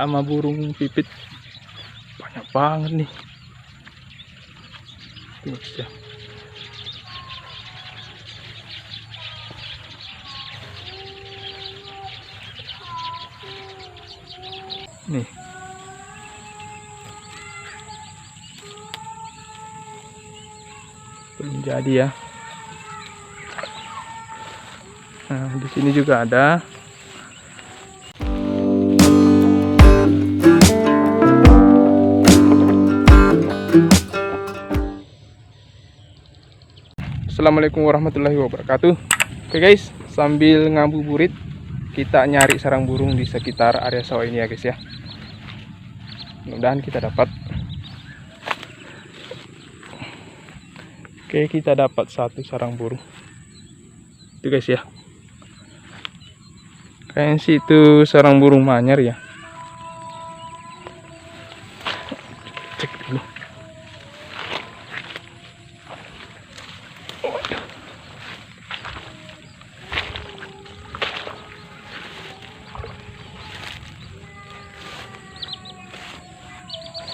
sama burung pipit banyak banget nih. Tuh, ya. Nih. Belum jadi ya. Nah, di sini juga ada. Assalamualaikum warahmatullahi wabarakatuh. Oke guys, sambil ngabuburit kita nyari sarang burung di sekitar area sawah ini ya guys ya. Mudah-mudahan kita dapat. Oke, kita dapat satu sarang burung. Itu guys ya. Kayaknya sih itu sarang burung manyar ya. Cek dulu.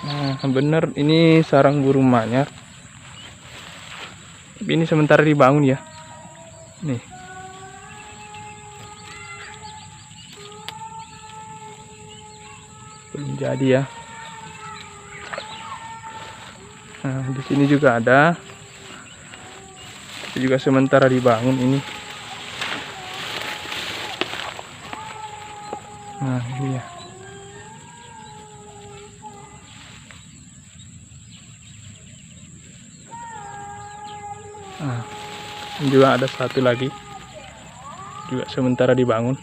Nah, bener ini sarang burung manyar. Ini sementara dibangun ya. Nih. Belum jadi ya. Nah, di sini juga ada. Itu juga sementara dibangun ini. Nah, ini ya. Nah, ini juga ada satu lagi. Juga sementara dibangun.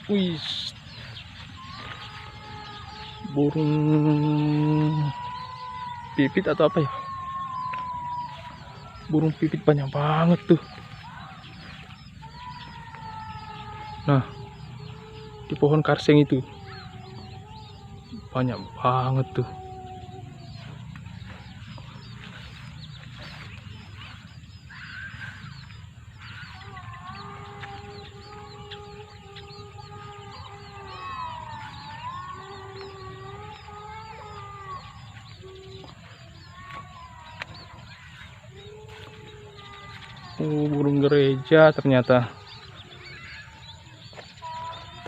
Wih, burung pipit atau apa ya? Burung pipit banyak banget tuh. Nah, di pohon karseng itu banyak banget tuh. Burung gereja ternyata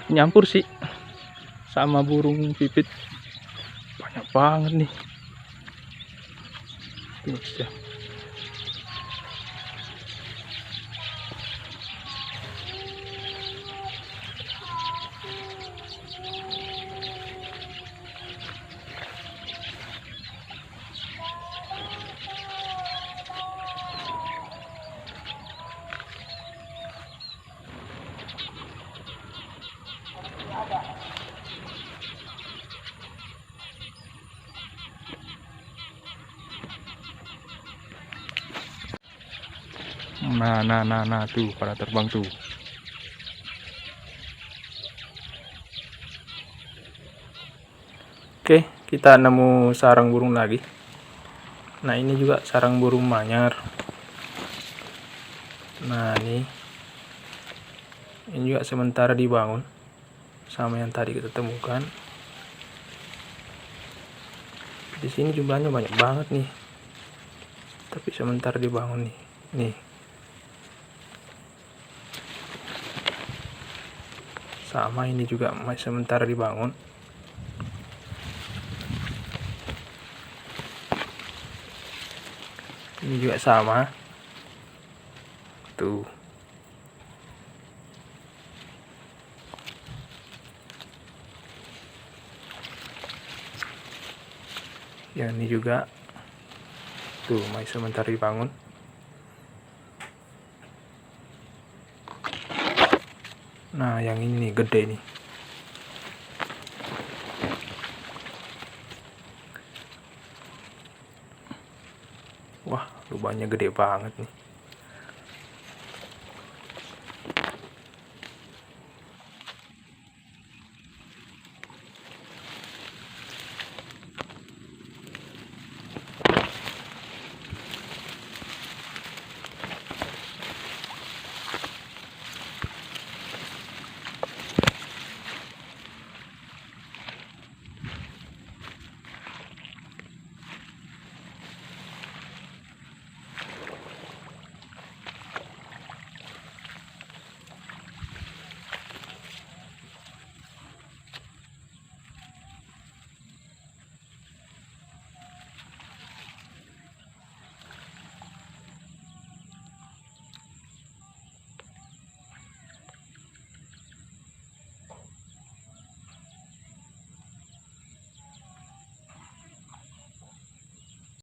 nyampur sih sama burung pipit, banyak banget nih. Tuh, ya. Nah tuh pada terbang tuh. Oke, kita nemu sarang burung lagi. Nah, ini juga sarang burung manyar. Nah, ini juga sementara dibangun sama yang tadi kita temukan. Di sini jumlahnya banyak banget nih. Tapi sementara dibangun nih. Nih. Sama ini juga masih sementara dibangun. Ini juga sama. Tuh. Yang ini juga. Tuh, masih sementara dibangun. Nah, yang ini nih gede nih. Wah, lubangnya gede banget nih.